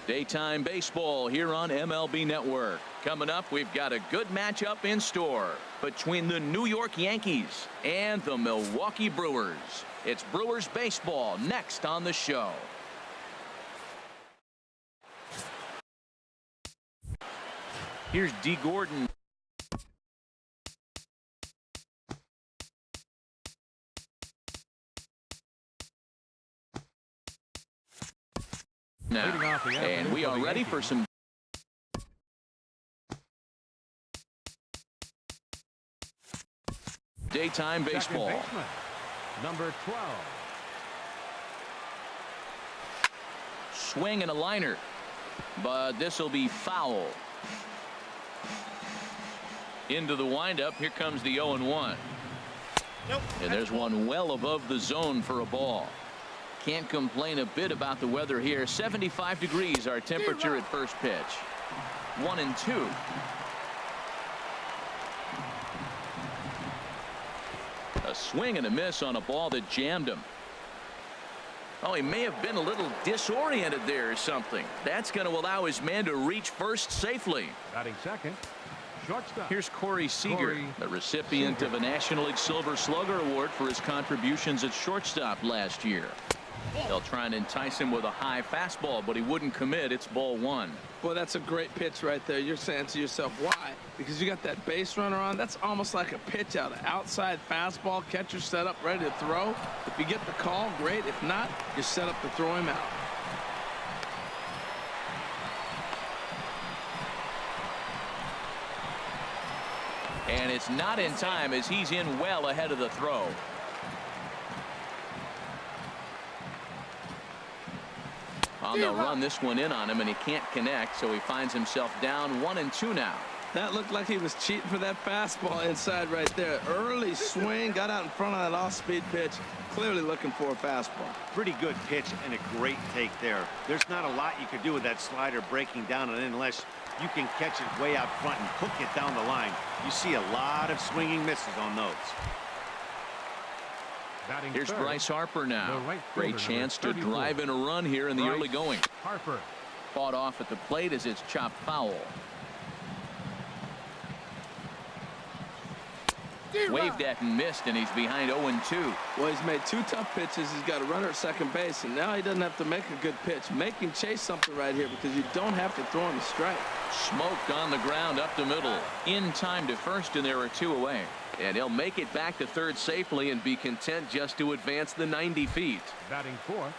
Daytime baseball here on MLB Network. Coming up, we've got a good matchup in store between the New York Yankees and the Milwaukee Brewers. It's Brewers baseball next on the show. Here's D. Gordon. Now, and we are ready for some daytime baseball. Number 12. Swing and a liner, but this will be foul. Into the windup. Here comes the 0-1. Nope. And there's one well above the zone for a ball. Can't complain a bit about the weather here. 75 degrees our temperature at first pitch. 1-2. A swing and a miss on a ball that jammed him. Oh, he may have been a little disoriented there or something. That's going to allow his man to reach first safely. Batting second. Shortstop. Here's Corey Seager, the recipient of a National League Silver Slugger Award for his contributions at shortstop last year. They'll try and entice him with a high fastball, but he wouldn't commit. It's ball one. Well, that's a great pitch right there. You're saying to yourself, why? Because you got that base runner on. That's almost like a pitch out. An outside fastball, catcher set up, ready to throw. If you get the call, great. If not, you're set up to throw him out. And it's not in time as he's in well ahead of the throw. They'll run this one in on him, and he can't connect, so he finds himself down 1-2 now. That looked like he was cheating for that fastball inside right there. Early swing, got out in front of that off-speed pitch, clearly looking for a fastball. Pretty good pitch and a great take there. There's not a lot you could do with that slider breaking down, and unless you can catch it way out front and hook it down the line, you see a lot of swinging misses on those. Here's Bryce Harper now. Great chance to drive in a run here in the early going. Harper fought off at the plate as it's chopped foul. Waved at and missed, and he's behind 0-2. Well, he's made two tough pitches. He's got a runner at second base, and now he doesn't have to make a good pitch. Make him chase something right here because you don't have to throw him a strike. Smoked on the ground up the middle. In time to first, and there are two away. And he'll make it back to third safely and be content just to advance the 90 feet. Batting fourth.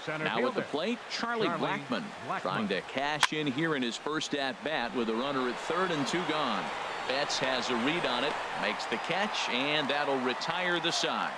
Center now fielder. at the plate, Charlie Blackmon trying to cash in here in his first at-bat with a runner at third and two gone. Betts has a read on it, makes the catch, and that'll retire the side.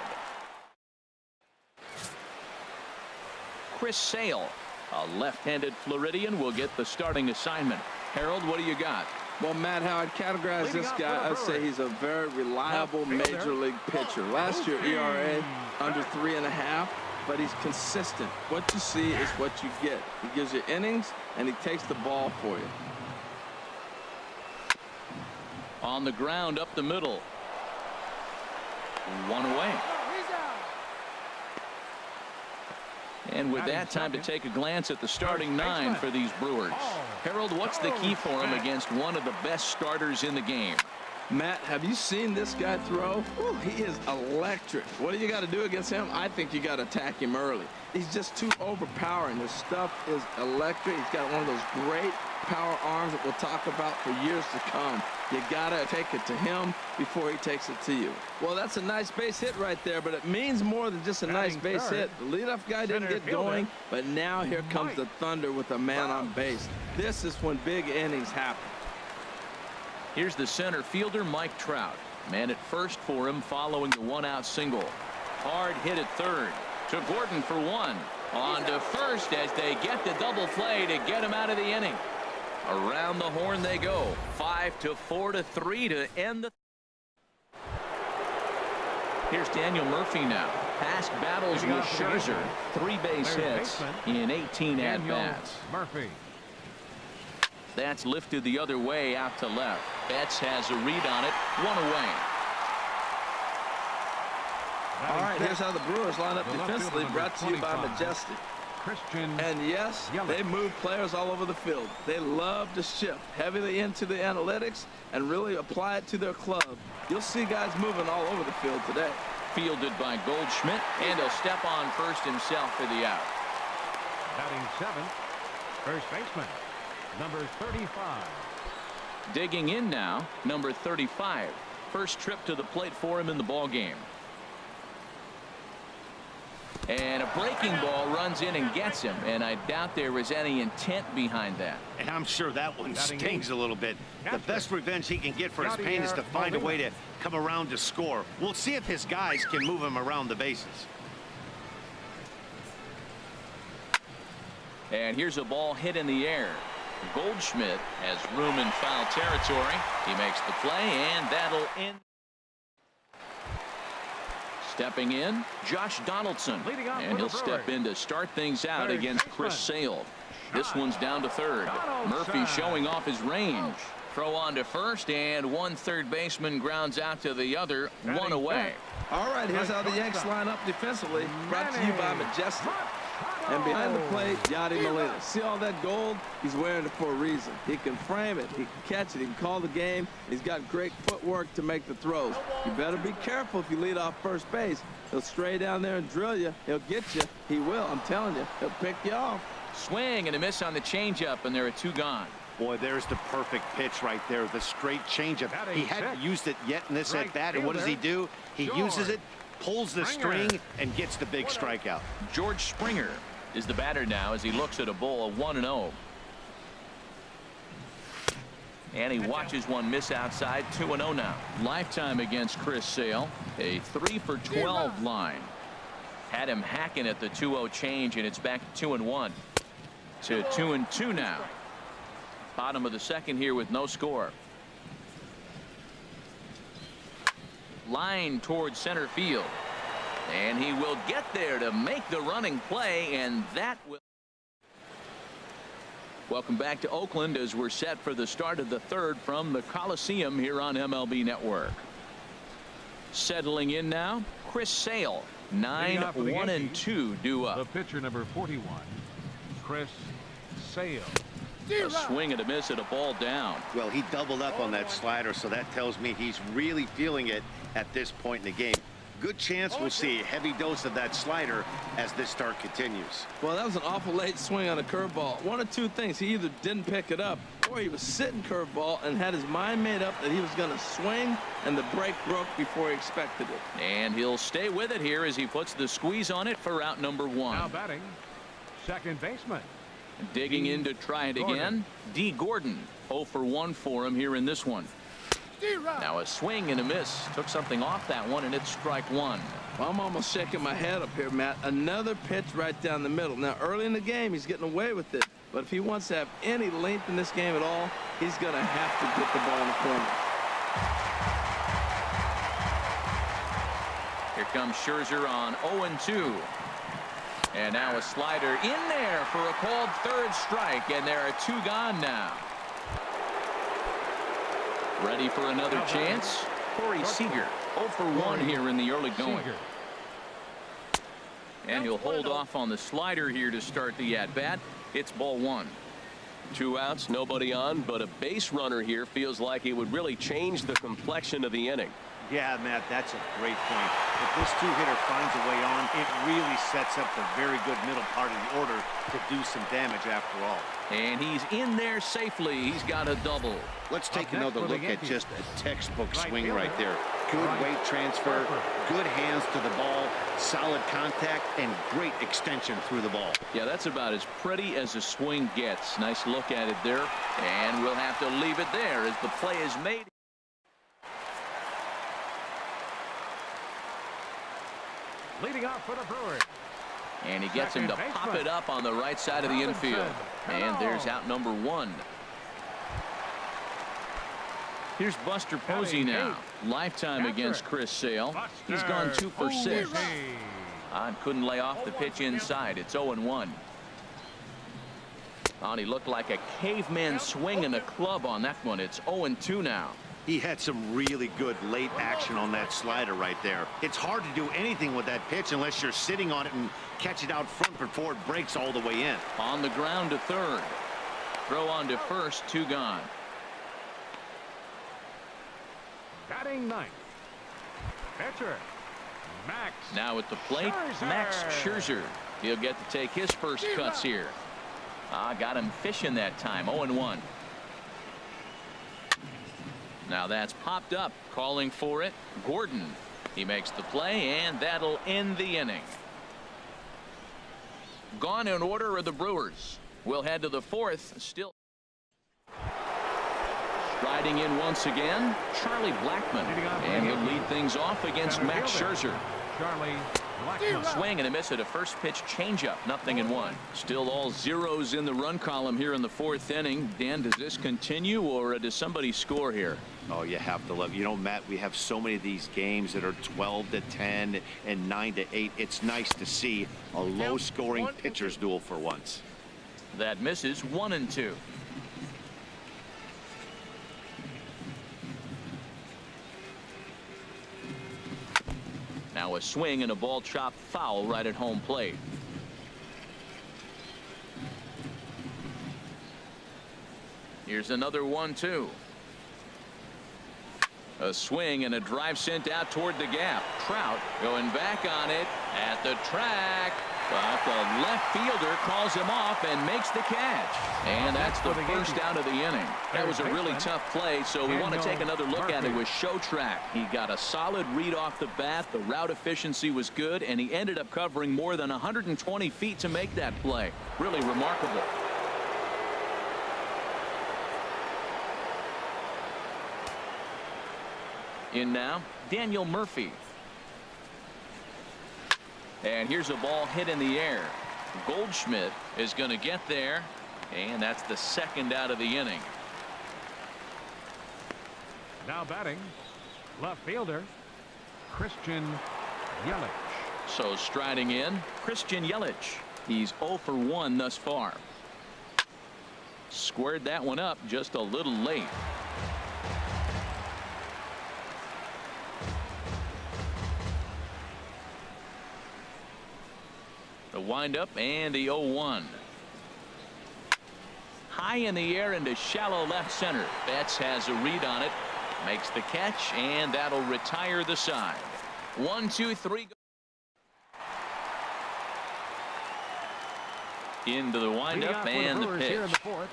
Chris Sale, a left-handed Floridian, will get the starting assignment. Harold, what do you got? Well, Matt, how I'd categorize this guy, I'd say he's a very reliable major league pitcher. Last year, ERA under 3.5, but he's consistent. What you see is what you get. He gives you innings, and he takes the ball for you. On the ground up the middle. One away. And with that, time to take a glance at the starting nine for these Brewers. Harold, what's the key for him against one of the best starters in the game? Matt, have you seen this guy throw? Ooh, he is electric. What do you got to do against him? I think you got to attack him early. He's just too overpowering. His stuff is electric. He's got one of those great power arms that we'll talk about for years to come. You got to take it to him before he takes it to you. Well, that's a nice base hit right there, but it means more than just a nice base hit. The leadoff guy didn't get going, but now here comes the thunder with a man on base. This is when big innings happen. Here's the center fielder, Mike Trout. Man at first for him following the one-out single. Hard hit at third. To Gordon for one. On to first as they get the double play to get him out of the inning. Around the horn they go. 5-4-3 to end the. Here's Daniel Murphy now. Past battles with Scherzer. 3 base hits in 18 at-bats. Murphy. That's lifted the other way out to left. Betts has a read on it. One away. All right, here's how the Brewers line up defensively, brought to you by Majestic. Christian. And yes, Yelich. they move players all over the field. They love to shift heavily into the analytics and really apply it to their club. You'll see guys moving all over the field today. Fielded by Goldschmidt, and he'll step on first himself for the out. Batting seventh, first baseman, number 35. Digging in now, number 35. First trip to the plate for him in the ball game. And a breaking ball runs in and gets him, and I doubt there was any intent behind that. And I'm sure that one Batting stings eight. a little bit. The Catcher. best revenge he can get for his pain is to find a way to come around to score. We'll see if his guys can move him around the bases. And here's a ball hit in the air. Goldschmidt has room in foul territory. He makes the play, and that'll end. Stepping in, Josh Donaldson, and he'll step in to start things out against Chris Sale. This one's down to third. Murphy showing off his range. Throw on to first, and one third baseman grounds out to the other, one away. All right, here's how the Yanks line up defensively. Brought to you by Majestic. And behind the plate, Yadi Molina. See all that gold? He's wearing it for a reason. He can frame it. He can catch it. He can call the game. He's got great footwork to make the throws. You better be careful if you lead off first base. He'll stray down there and drill you. He'll get you. He will. I'm telling you. He'll pick you off. Swing and a miss on the changeup, and there are two gone. Boy, there's the perfect pitch right there. The straight changeup. He hadn't used it yet in this Right at-bat, and what does he do? He uses it, pulls the Springer. string, and gets the big strikeout. George Springer is the batter now as he looks at a ball of 1-0. And he watches one miss outside. 2-0 now. Lifetime against Chris Sale. A 3 for 12 line. Had him hacking at the 2-0 change, and it's back to 2-1 to 2-2 now. Bottom of the second here with no score. Line towards center field. And he will get there to make the running play, and that will. Welcome back to Oakland as we're set for the start of the third from the Coliseum here on MLB Network. Settling in now, Chris Sale. 9-1-2 due The up. pitcher, number 41, Chris Sale. A swing and a miss at a ball down. Well, he doubled up on that slider, so that tells me he's really feeling it at this point in the game. Good chance we'll see a heavy dose of that slider as this start continues. Well, that was an awful late swing on a curveball. One of two things. He either didn't pick it up or he was sitting curveball and had his mind made up that he was going to swing, and the break broke before he expected it. And he'll stay with it here as he puts the squeeze on it for out number one. Now batting, second baseman. Digging in to try it again. D. Gordon. 0 for 1 for him here in this one. Now a swing and a miss. Took something off that one, and it's strike one. Well, I'm almost shaking my head up here, Matt. Another pitch right down the middle. Now, early in the game, he's getting away with it. But if he wants to have any length in this game at all, he's going to have to get the ball in the corner. Here comes Scherzer on 0-2. And now a slider in there for a called third strike, and there are two gone now. Ready for another chance? Corey Seager, 0 for 1 here in the early going. And he'll hold off on the slider here to start the at-bat. It's ball one. 2 outs, nobody on, but a base runner here feels like it would really change the complexion of the inning. Yeah, Matt, that's a great point. If this two-hitter finds a way on, it really sets up the very good middle part of the order to do some damage after all. And he's in there safely. He's got a double. Let's take another look at just a textbook swing right there. Good weight transfer, good hands to the ball, solid contact, and great extension through the ball. Yeah, that's about as pretty as a swing gets. Nice look at it there. And we'll have to leave it there as the play is made. Leading off for the Brewers. And he gets him to pop it up on the right side of the infield. And there's out number one. Here's Buster Posey now. Lifetime against Chris Sale. He's gone 2 for 6. Couldn't lay off the pitch inside. It's 0-1. And he looked like a caveman swinging a club on that one. It's 0-2 now. He had some really good late action on that slider right there. It's hard to do anything with that pitch unless you're sitting on it and catch it out front before it breaks all the way in. On the ground to third. Throw on to first, 2 gone. Batting ninth. Pitcher, Max. Now at the plate, Max Scherzer. He'll get to take his first cuts here. Got him fishing that time. 0-1. Now that's popped up. Calling for it, Gordon. He makes the play, and that'll end the inning. Gone in order are the Brewers. We'll head to the 4th. Still striding in once again, Charlie Blackmon. And he'll lead things off against Max Scherzer. Charlie Blackmon. Swing and a miss at a first pitch changeup. 0-1. Still all zeros in the run column here in the 4th inning. Dan, does this continue, or does somebody score here? Oh, you have to love. You know, Matt, we have so many of these games that are 12-10 and 9-8. It's nice to see a low-scoring pitcher's duel for once. That misses. 1-2. Now a swing and a ball chopped foul right at home plate. Here's another 1-2. A swing and a drive sent out toward the gap. Trout going back on it at the track, but the left fielder calls him off and makes the catch. And that's the first out of the inning. That was a really tough play, so we want to take another look at it with Show Track. He got a solid read off the bat. The route efficiency was good, and he ended up covering more than 120 feet to make that play. Really remarkable. In now, Daniel Murphy. And here's a ball hit in the air. Goldschmidt is going to get there, and that's the second out of the inning. Now batting, left fielder, Christian Yelich. So striding in, Christian Yelich. He's 0 for 1 thus far. Squared that one up just a little late. The windup and the 0-1. High in the air into shallow left center. Betts has a read on it. Makes the catch, and that'll retire the side. 1-2-3. Into the windup and the pitch.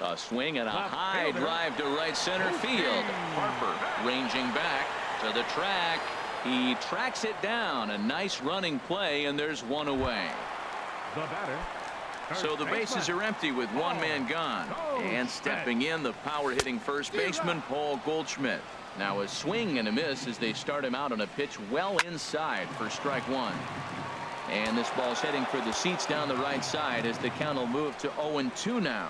A swing and a high drive to right center field. Harper ranging back to the track. He tracks it down. A nice running play, and there's one away. The batter. So the bases are empty with one man gone. And stepping in, the power-hitting first baseman, Paul Goldschmidt. Now a swing and a miss as they start him out on a pitch well inside for strike 1. And this ball's heading for the seats down the right side as the count will move to 0-2 now.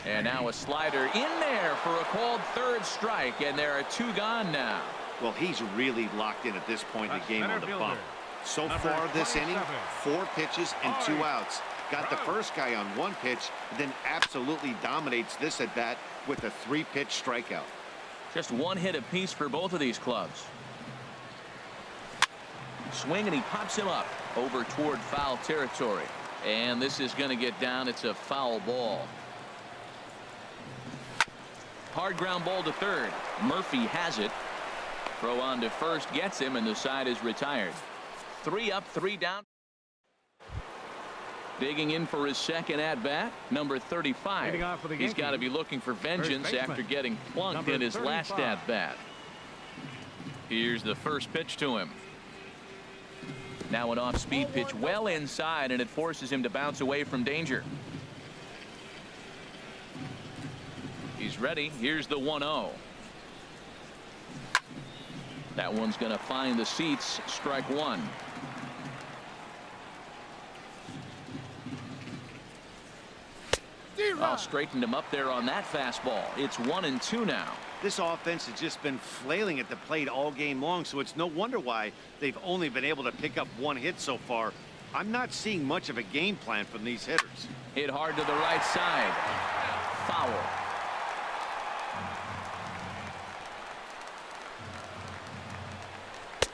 And now a slider in there for a called third strike, and there are 2 gone now. Well, he's really locked in at this point in the game on the bump. So far this inning, 4 pitches and 2 outs. Got the first guy on 1 pitch, then absolutely dominates this at bat with a 3-pitch strikeout. Just 1 hit apiece for both of these clubs. Swing, and he pops him up over toward foul territory. And this is going to get down. It's a foul ball. Hard ground ball to third. Murphy has it. Throw on to first gets him, and the side is retired. 3 up, 3 down. Digging in for his second at bat, number 35. He's got to be looking for vengeance after getting plunked in his last at bat. Here's the first pitch to him. Now an off-speed pitch well inside, and it forces him to bounce away from danger. He's ready. Here's the 1-0. That one's going to find the seats. Strike 1. Straightened him up there on that fastball. It's 1-2 now. This offense has just been flailing at the plate all game long, so it's no wonder why they've only been able to pick up 1 hit so far. I'm not seeing much of a game plan from these hitters. Hit hard to the right side. Foul.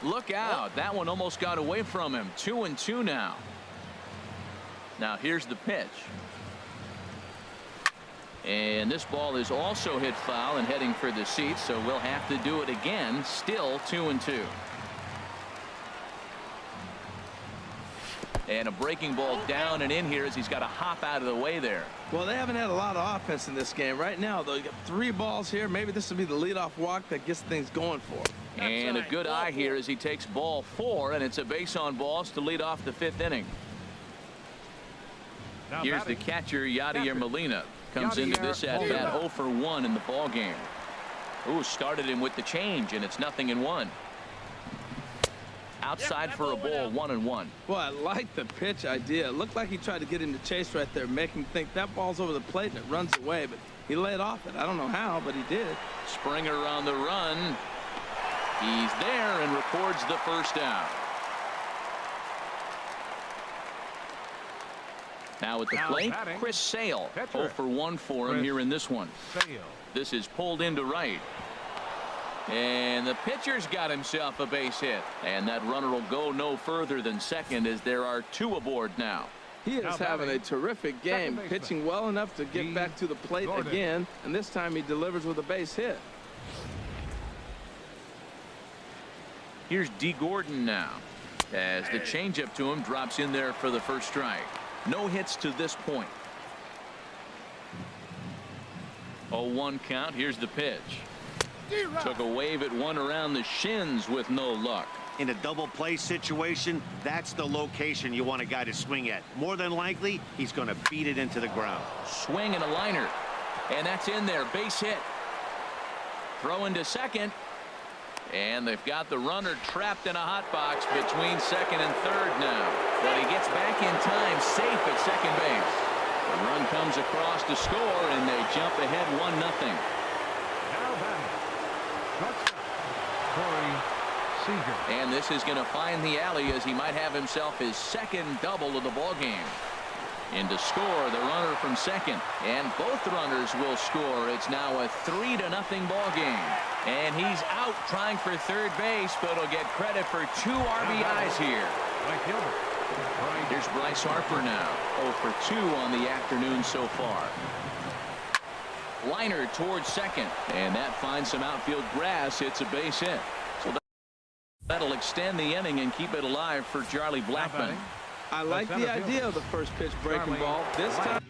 Look out. That one almost got away from him. 2-2 now. Now here's the pitch. And this ball is also hit foul and heading for the seats, so we'll have to do it again. Still 2-2. And a breaking ball down and in here as he's got to hop out of the way there. Well, they haven't had a lot of offense in this game. Right now, though, you got 3 balls here. Maybe this will be the leadoff walk that gets things going for him. And a good eye here as he takes ball 4, and it's a base on balls to lead off the 5th inning. Here's the catcher, Yadier Molina. Comes into this at bat 0 for 1 in the ball game. Ooh, started him with the change, and it's 0-1. Outside for a ball, 1-1. Well, I like the pitch idea. It looked like he tried to get him to chase right there, make him think that ball's over the plate and it runs away, but he laid off it. I don't know how, but he did. Springer on the run. He's there and records the first down. Now at the plate, Chris Sale. 0 for 1 for him here in this one. This is pulled into right. And the pitcher's got himself a base hit. And that runner will go no further than second as there are 2 aboard now. He is having a terrific game, pitching well enough to get back to the plate again. And this time he delivers with a base hit. Here's D. Gordon now as the changeup to him drops in there for the first strike. No hits to this point. 0-1 count. Here's the pitch. Took a wave at one around the shins with no luck. In a double play situation, that's the location you want a guy to swing at. More than likely, he's going to beat it into the ground. Swing and a liner. And that's in there. Base hit. Throw into second. And they've got the runner trapped in a hot box between second and third now. But he gets back in time, safe at second base. The run comes across to score, and they jump ahead 1-0. And this is going to find the alley as he might have himself his second double of the ball game. In to score, the runner from second, and both runners will score. It's now a 3-0 ball game, and he's out trying for third base, but he'll get credit for 2 RBIs here. Here's Bryce Harper now, 0 for 2 on the afternoon so far. Liner towards second, and that finds some outfield grass. It's a base hit, so that'll extend the inning and keep it alive for Charlie Blackmon. I like the idea of the first pitch breaking ball. This time.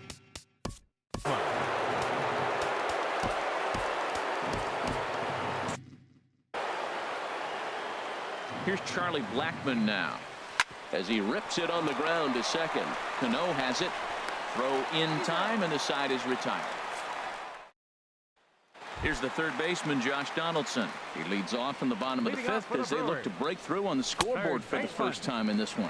Here's Charlie Blackmon now as he rips it on the ground to second. Cano has it. Throw in time, and the side is retired. Here's the third baseman, Josh Donaldson. He leads off in the bottom of the 5th as they look to break through on the scoreboard for the first time in this one.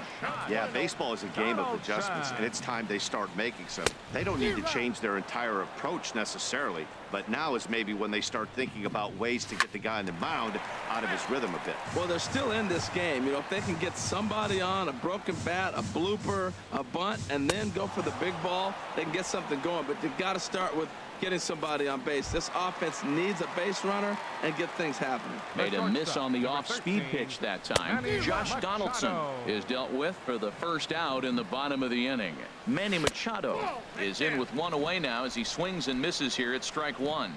Yeah, baseball is a game of adjustments, and it's time they start making some. They don't need to change their entire approach necessarily, but now is maybe when they start thinking about ways to get the guy on the mound out of his rhythm a bit. Well, they're still in this game. You know, if they can get somebody on a broken bat, a blooper, a bunt, and then go for the big ball, they can get something going. But they've got to start with getting somebody on base. This offense needs a base runner and get things happening. Made a miss on the off-speed pitch that time. Josh Donaldson is dealt with for the first out in the bottom of the inning. Manny Machado is in with 1 away now as he swings and misses here at strike 1.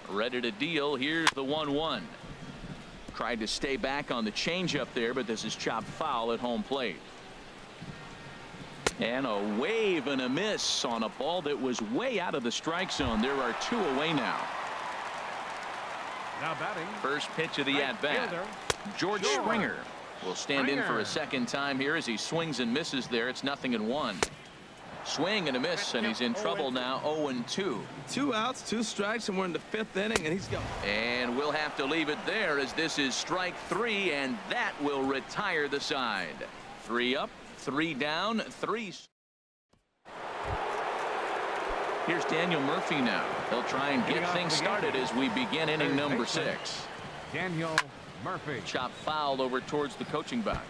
Ready to deal. Here's the 1-1. Tried to stay back on the changeup there, but this is chopped foul at home plate. And a wave and a miss on a ball that was way out of the strike zone. There are 2 away now. First pitch of the at-bat. George Springer will stand in for a second time here as he swings and misses there. It's 0-1. Swing and a miss, and he's in trouble now. 0-2. 2 outs, 2 strikes, and we're in the 5th inning, and he's gone. And we'll have to leave it there as this is strike 3, and that will retire the side. 3 up, 3 down, 3. Here's Daniel Murphy now. He'll try and get things started as we begin inning number 6. Daniel Murphy. Chop fouled over towards the coaching box.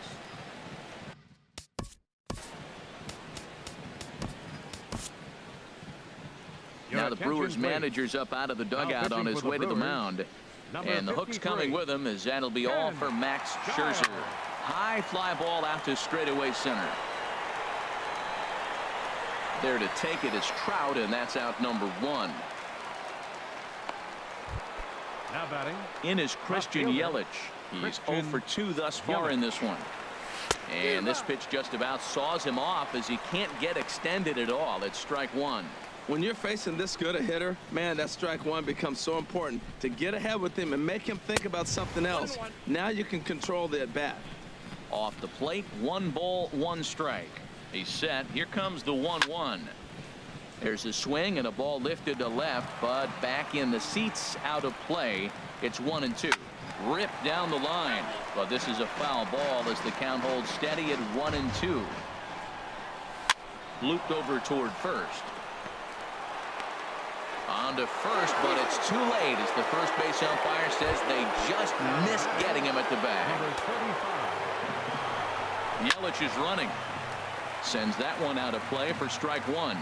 Now the Brewers manager's up out of the dugout on his way to the mound. And the hook's coming with him, as that'll be all for Max Scherzer. High fly ball out to straightaway center. There to take it is Trout, and that's out number 1. Now batting in is Christian Yelich. He's 0 for 2 thus far in this one. And this pitch just about saws him off, as he can't get extended at all. It's strike 1. When you're facing this good a hitter, man, that strike 1 becomes so important to get ahead with him and make him think about something else. Now you can control the at-bat. Off the plate, 1 ball, 1 strike. He's set. Here comes the 1-1. There's a swing and a ball lifted to left, but back in the seats, out of play. It's 1-2. Ripped down the line, but this is a foul ball as the count holds steady at 1-2. Looped over toward first. On to first, but it's too late, as the first base umpire says they just missed getting him at the bag. Yelich is running. Sends that one out of play for strike 1.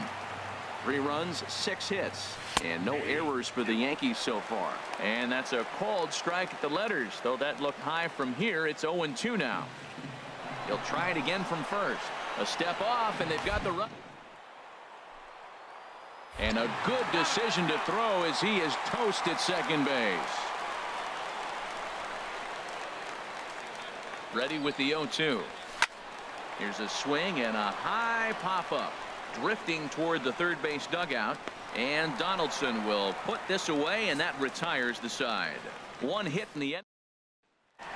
3 runs, 6 hits, and no errors for the Yankees so far. And that's a called strike at the letters, though that looked high from here. It's 0-2 now. He'll try it again from first. A step off, and they've got the run. And a good decision to throw, as he is toast at second base. Ready with the 0-2. Here's a swing and a high pop-up. Drifting toward the third base dugout, and Donaldson will put this away, and that retires the side. 1 hit in the end.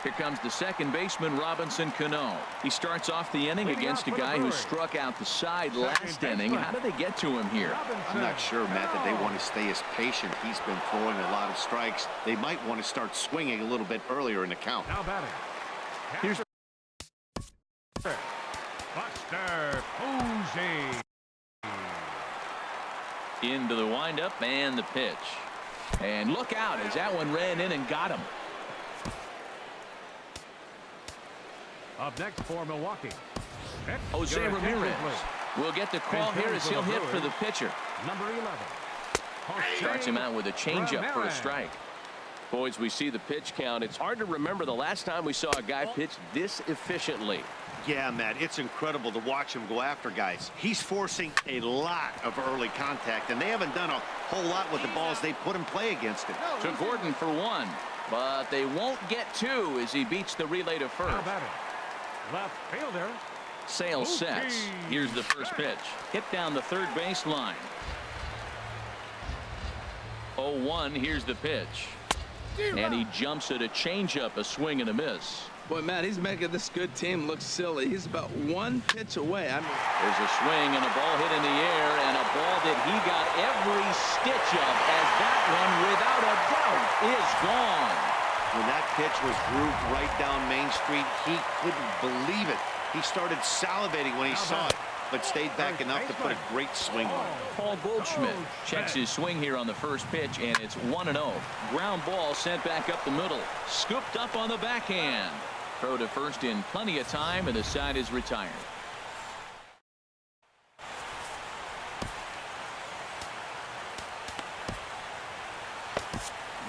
Here comes the second baseman, Robinson Cano. He starts off the inning against a guy who struck out the side last inning. How did they get to him here? I'm not sure, Matt, that they want to stay as patient. He's been throwing a lot of strikes. They might want to start swinging a little bit earlier in the count. Now batting. Here's Buster Posey. into the windup and the pitch. And look out, as that one ran in and got him. Up next for Milwaukee, Jose Ramirez will get the call here, as he'll hit for the pitcher. Number 11. Starts him out with a changeup for a strike. Boys, we see the pitch count. It's hard to remember the last time we saw a guy pitch this efficiently. Yeah, Matt, it's incredible to watch him go after guys. He's forcing a lot of early contact, and they haven't done a whole lot with the balls they put in play against him. To Gordon for 1, but they won't get 2 as he beats the relay to first. Left fielder. Sales sets. Here's the first pitch. Hit down the third base line. 0-1. Here's the pitch. And he jumps at a changeup, a swing and a miss. Boy, Matt, he's making this good team look silly. He's about 1 pitch away. There's a swing and a ball hit in the air, and a ball that he got every stitch of, as that one, without a doubt, is gone. When that pitch was grooved right down Main Street, he couldn't believe it. He started salivating when he saw it, but stayed back enough to put a great swing on it. Paul Goldschmidt checks his swing here on the first pitch, and it's 1-0. Ground ball sent back up the middle. Scooped up on the backhand. Throw to first in plenty of time, and the side is retired.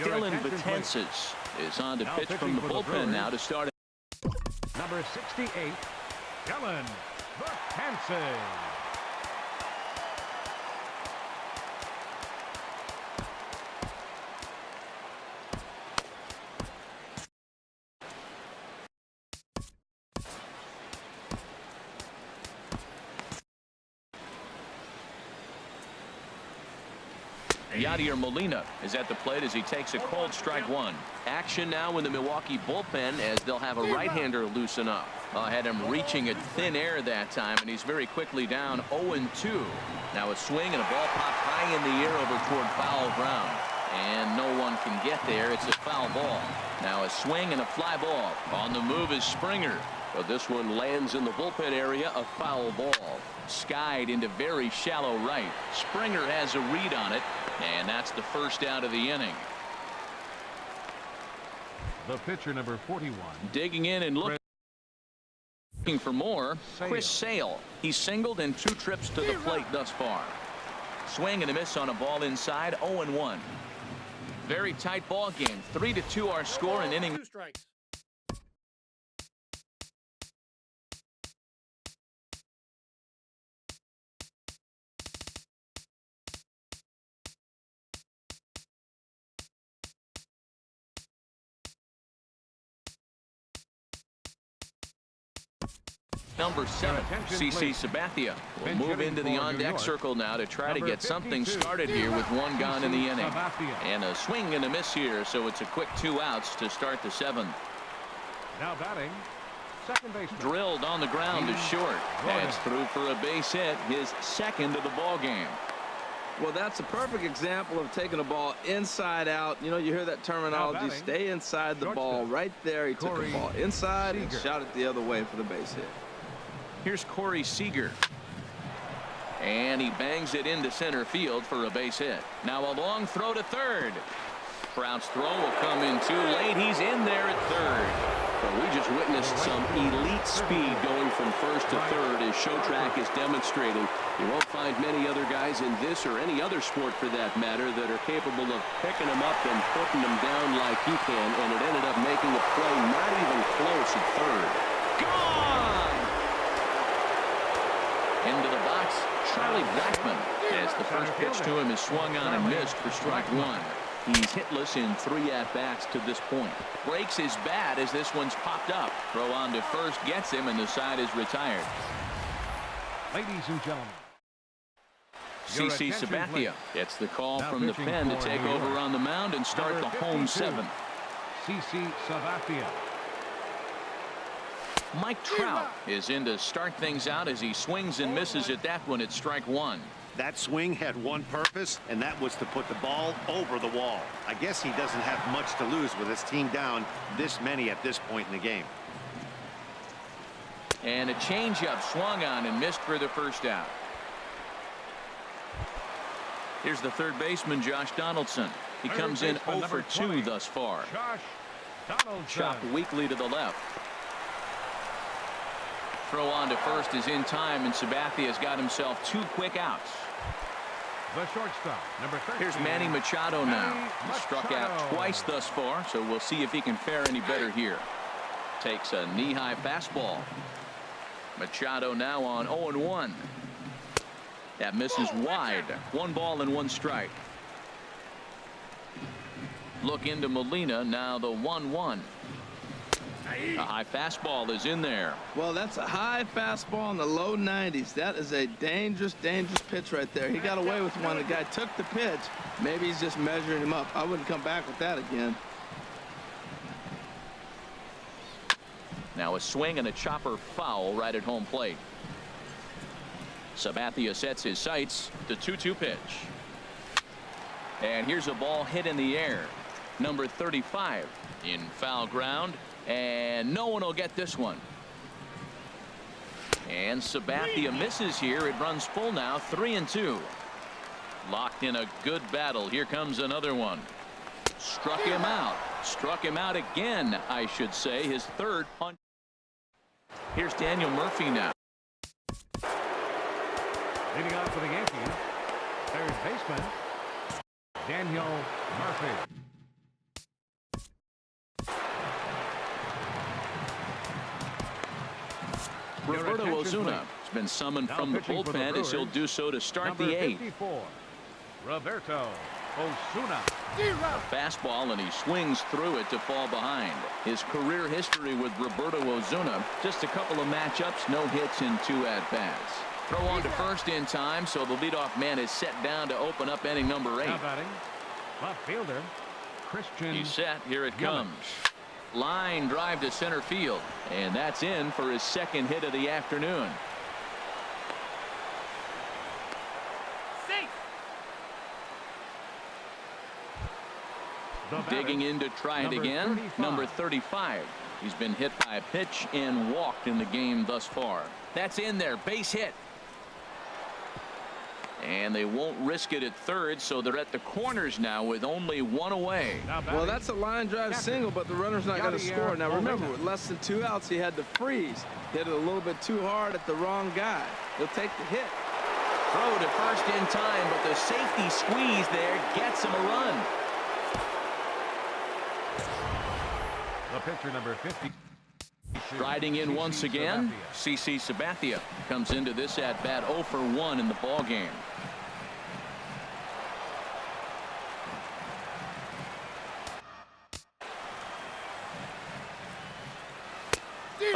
Dylan Betances is on to pitch from the bullpen now to start. Number 68, Dylan Betances. Yadier Molina is at the plate as he takes a cold strike 1. Action now in the Milwaukee bullpen, as they'll have a right-hander loosen up. Had him reaching at thin air that time, and he's very quickly down 0-2. Now a swing and a ball popped high in the air over toward foul ground. And no one can get there. It's a foul ball. Now a swing and a fly ball. On the move is Springer. But this one lands in the bullpen area, a foul ball. Skied into very shallow right. Springer has a read on it, and that's the first out of the inning. The pitcher, number 41. Digging in and looking for more, Chris Sale. He's singled in 2 trips to the plate thus far. Swing and a miss on a ball inside, 0-1. Very tight ball game. 3-2 our score in inning. 2 strikes. Number 7, CC Sabathia will move into the on-deck circle now to try to get something started here with 1 gone in the inning. And a swing and a miss here, so it's a quick 2 outs to start the 7th. Now batting, second baseman. Drilled on the ground to short. That's through for a base hit, his 2nd of the ball game. Well, that's a perfect example of taking a ball inside out. You know, you hear that terminology, stay inside the ball. Right there, he took the ball inside and shot it the other way for the base hit. Here's Corey Seager. And he bangs it into center field for a base hit. Now a long throw to third. Trout's throw will come in too late. He's in there at third. Well, we just witnessed some elite speed going from first to third, as Showtrack is demonstrating. You won't find many other guys in this or any other sport for that matter that are capable of picking them up and putting them down like he can, and it ended up making a play not even close at third. Gone! Into the box, Charlie Blackmon, as the first pitch to him is swung on and missed for strike 1. He's hitless in 3 at-bats to this point. Breaks his bat as this one's popped up. Throw on to first gets him, and the side is retired. Ladies and gentlemen, CC Sabathia gets the call from the pen to take over on the mound and start the home 7th. CC Sabathia. Mike Trout is in to start things out as he swings and misses at that one at strike 1. That swing had one purpose, and that was to put the ball over the wall. I guess he doesn't have much to lose with his team down this many at this point in the game. And a changeup swung on and missed for the first out. Here's the third baseman, Josh Donaldson. He comes in 0 for 2 thus far. Josh Donaldson. Chopped weakly to the left. Throw on to first is in time, and Sabathia's got himself 2 quick outs. The shortstop, number 13. Here's Manny Machado now. He struck out twice thus far, so we'll see if he can fare any better here. Takes a knee-high fastball. Machado now on 0-1. That misses wide. 1 ball and 1 strike. Look into Molina, now the 1-1. A high fastball is in there. Well, that's a high fastball in the low 90s. That is a dangerous, dangerous pitch right there. He got away with one. The guy took the pitch. Maybe he's just measuring him up. I wouldn't come back with that again. Now a swing and a chopper foul right at home plate. Sabathia sets his sights. The 2-2 pitch. And here's a ball hit in the air. Number 35 in foul ground. And no one will get this one. And Sabathia misses here. It runs full now, 3-2. Locked in a good battle. Here comes another one. Struck him out. Struck him out again, I should say. His 3rd punch. Here's Daniel Murphy now. Leading off for the Yankees, third baseman, Daniel Murphy. Roberto Ozuna has been summoned from the bullpen as he'll do so to start the 8th. 54, Roberto Ozuna. A fastball, and he swings through it to fall behind. His career history with Roberto Ozuna, just a couple of matchups, no hits in 2 at-bats. Throw on to first in time, so the leadoff man is set down to open up inning number 8. Now batting, left fielder, Christian. He's set. Here it comes. Line drive to center field, and that's in for his 2nd hit of the afternoon. Digging in to try it again. 35. Number 35. He's been hit by a pitch and walked in the game thus far. That's in there. Base hit. And they won't risk it at third, so they're at the corners now with only 1 away. Well, that's a line drive single, but the runner's not going to score. Now, remember, with less than 2 outs, he had to freeze. Hit it a little bit too hard at the wrong guy. He'll take the hit. Throw to first in time, but the safety squeeze there gets him a run. The pitcher, number 50. Riding in once again, CC Sabathia comes into this at bat 0 for 1 in the ball game.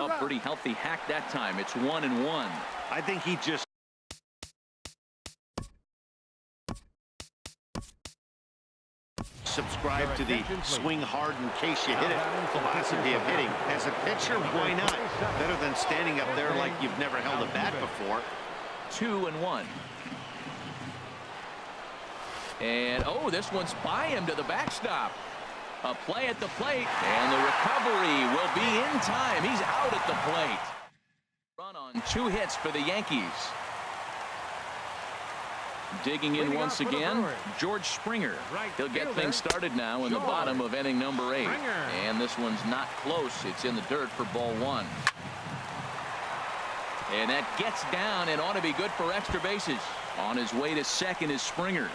A pretty healthy hack that time. It's 1-1. I think he just subscribe to the swing hard in case you hit it philosophy of hitting. As a pitcher, why not? Better than standing up there like you've never held a bat before. 2-1. And oh, this one's by him to the backstop. A play at the plate, and the recovery will be in time. He's out at the plate. Run on 2 hits for the Yankees. Digging in once again, George Springer. He'll get things started now in the bottom of inning number 8. And this one's not close. It's in the dirt for ball 1. And that gets down and ought to be good for extra bases. On his way to second is Springer.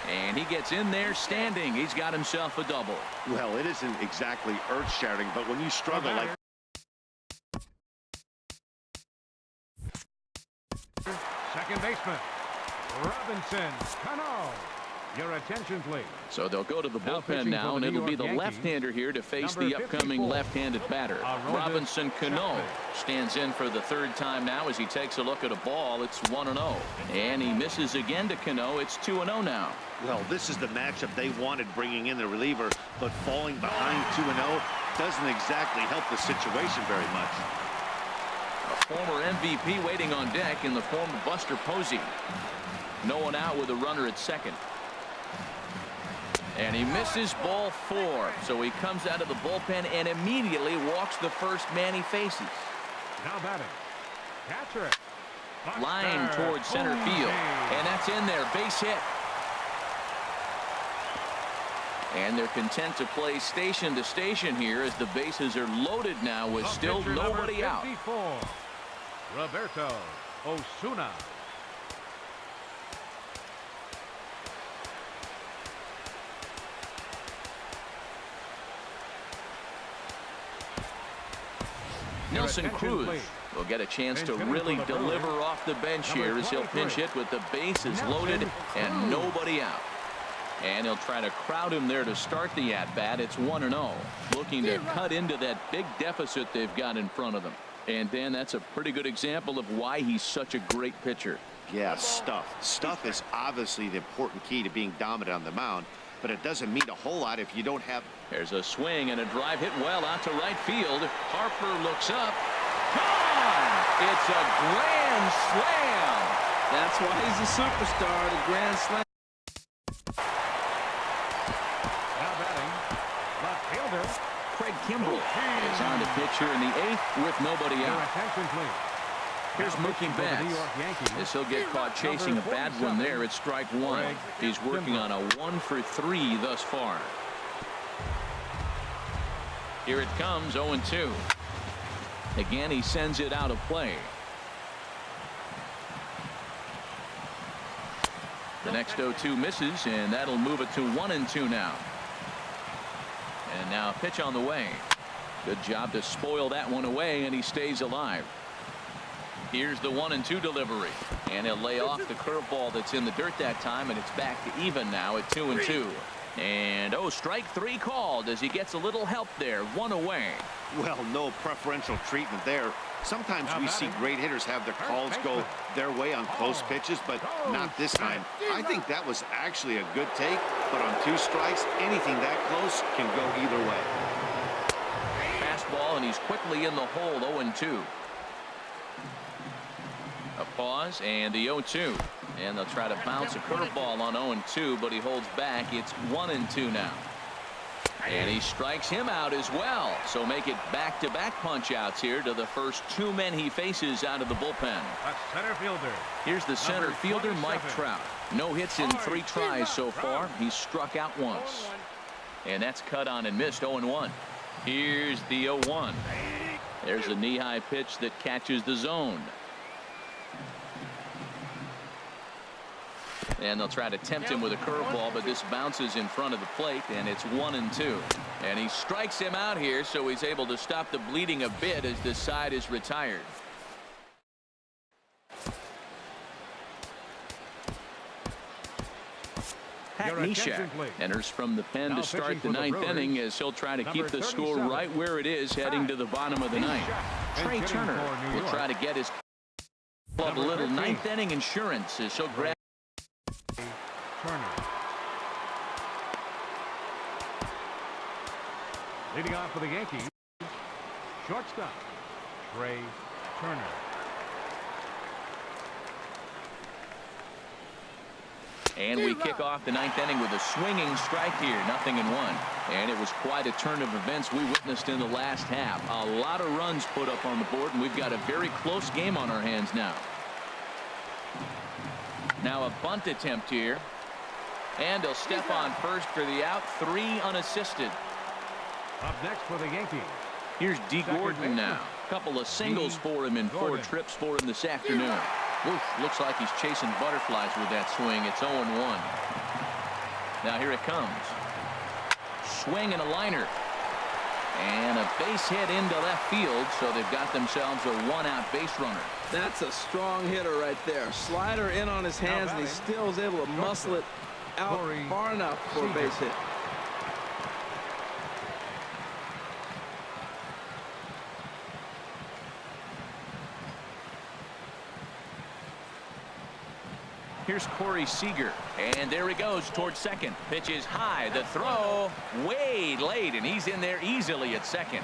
And he gets in there standing. He's got himself a double. Well, it isn't exactly earth-shattering, but when you struggle like second baseman Robinson Cano. Your attention, please. So they'll go to the bullpen now, and it'll be the left-hander here to face the upcoming left-handed batter. Robinson Cano stands in for the 3rd time now as he takes a look at a ball. It's 1-0. And he misses again to Cano. It's 2-0 now. Well, this is the matchup they wanted, bringing in the reliever, but falling behind 2-0 doesn't exactly help the situation very much. A former MVP waiting on deck in the form of Buster Posey. No one out with a runner at second. And he misses ball 4. So he comes out of the bullpen and immediately walks the first man he faces. Now batting. Catcher. Line towards center field. And that's in there. Base hit. And they're content to play station to station here as the bases are loaded now with still nobody out. Roberto Osuna. Nelson Cruz will get a chance to really deliver off the bench here as he'll pinch hit with the bases loaded and nobody out. And he'll try to crowd him there to start the at-bat. It's 1-0. Looking to cut into that big deficit they've got in front of them. And Dan, that's a pretty good example of why he's such a great pitcher. Yeah, stuff. Stuff is obviously the important key to being dominant on the mound, but it doesn't mean a whole lot if you don't have. There's a swing and a drive hit well out to right field. Harper looks up. Gone! It's a grand slam. That's why he's a superstar, the grand slam. Now batting, left fielder Craig Kimbrell is on the pitch here in the 8th with nobody Your out. attention, please. Here's Mookie Betts. This he'll get caught chasing a bad one there. It's strike 1. He's working on a 1 for 3 thus far. Here it comes, 0-2. Again, he sends it out of play. The next 0-2 misses, and that'll move it to 1-2 now. And now a pitch on the way. Good job to spoil that one away, and he stays alive. Here's the 1-2 delivery, and he'll lay off the curveball that's in the dirt that time, and it's back to even now at 2-2. And strike 3 called as he gets a little help there. 1 away. Well, no preferential treatment there. Sometimes we see great hitters have their calls go their way on close pitches, but not this time. I think that was actually a good take, but on 2 strikes, anything that close can go either way. Fastball, and he's quickly in the hole. 0-2. A pause and the 0-2. And they'll try to bounce a curveball on 0-2, but he holds back. It's 1-2 now. And he strikes him out as well. So make it back-to-back punch-outs here to the first 2 men he faces out of the bullpen. A center fielder. Here's the center fielder, Mike Trout. No hits in 3 tries so far. He's struck out once. And that's cut on and missed. 0-1. Here's the 0-1. There's a knee-high pitch that catches the zone. And they'll try to tempt him with a curveball, but this bounces in front of the plate, and it's 1-2. And he strikes him out here, so he's able to stop the bleeding a bit as this side is retired. Nishak enters from the pen to start the ninth inning as he'll try to keep the score right where it is heading to the bottom of the ninth. Trey Turner will try to get his club a little ninth inning insurance as he'll grab Turner. Leading off for the Yankees, shortstop Trey Turner. And we kick off the ninth inning with a swinging strike here, 0-1. And it was quite a turn of events we witnessed in the last half. A lot of runs put up on the board, and we've got a very close game on our hands now. Now a bunt attempt here. And he'll step on first for the out, 3 unassisted. Up next for the Yankees. Here's D. Gordon now. A couple of singles for him in 4 trips for him this afternoon. Oof, looks like he's chasing butterflies with that swing. It's 0-1. Now here it comes. Swing and a liner. And a base hit into left field, so they've got themselves a 1-out base runner. That's a strong hitter right there. Slider in on his hands, and he still is able to muscle it out far enough for a base hit. Here's Corey Seager, and there he goes towards second. Pitch is high. The throw way late, and he's in there easily at second.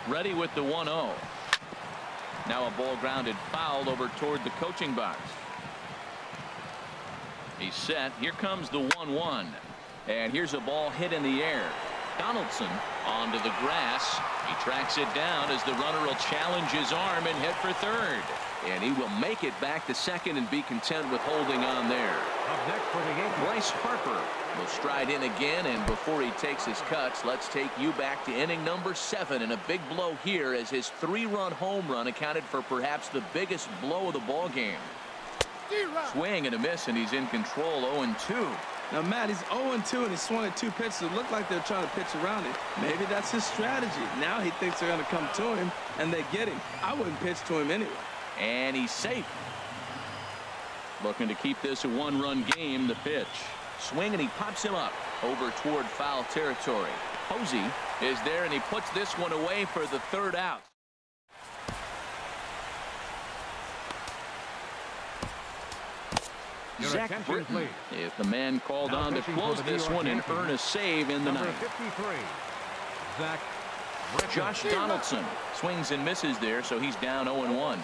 Ready with the 1-0. Now a ball grounded foul over toward the coaching box. He's set. Here comes the 1-1. And here's a ball hit in the air. Donaldson onto the grass. He tracks it down as the runner will challenge his arm and hit for third. And he will make it back to second and be content with holding on there. Up next for the Yankees, Bryce Harper will stride in again, and before he takes his cuts, let's take you back to inning number 7, and a big blow here as his 3-run home run accounted for perhaps the biggest blow of the ball game. Swing and a miss, and he's in control. 0-2. Now, Matt, he's 0-2, and he swung at 2 pitches. It looked like they're trying to pitch around him. Maybe that's his strategy. Now he thinks they're going to come to him, and they get him. I wouldn't pitch to him anyway. And he's safe. Looking to keep this a 1-run game. The pitch. Swing, and he pops him up over toward foul territory. Posey is there, and he puts this one away for the 3rd out. Zach Britton is the man called now on to close this one and earn a save in the ninth. 53, Zach Britton. Josh Donaldson swings and misses there, so he's down 0-1.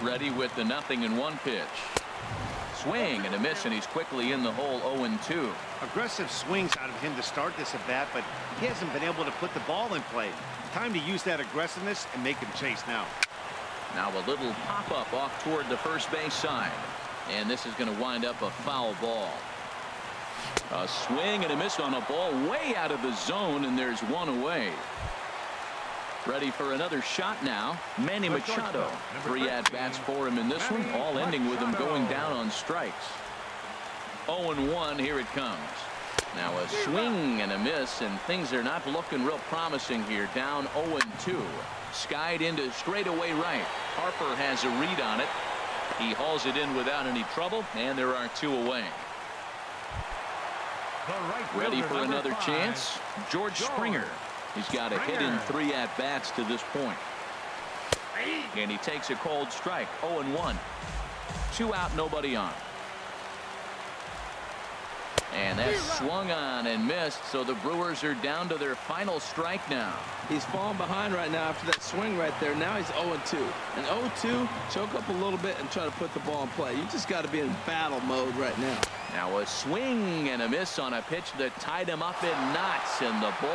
Ready with the 0-1 pitch. Swing and a miss, and he's quickly in the hole. 0-2. Aggressive swings out of him to start this at bat, but he hasn't been able to put the ball in play. Time to use that aggressiveness and make him chase now. Now a little pop-up off toward the first base side. And this is going to wind up a foul ball. A swing and a miss on a ball way out of the zone, and there's one away. Ready for another shot now. Manny Machado. 3 at-bats for him in this one, all ending with him going down on strikes. 0-1, here it comes. Now a swing and a miss, and things are not looking real promising here. Down 0-2. Skied into straightaway right. Harper has a read on it. He hauls it in without any trouble, and there are 2 away. Ready for another chance. George Springer. He's got a hit in 3 at-bats to this point. And he takes a cold strike. 0-1. 2 out, nobody on. And that's swung on and missed, so the Brewers are down to their final strike now. He's falling behind right now after that swing right there. Now he's 0-2. And 0-2, choke up a little bit and try to put the ball in play. You just got to be in battle mode right now. Now a swing and a miss on a pitch that tied him up in knots, and the ball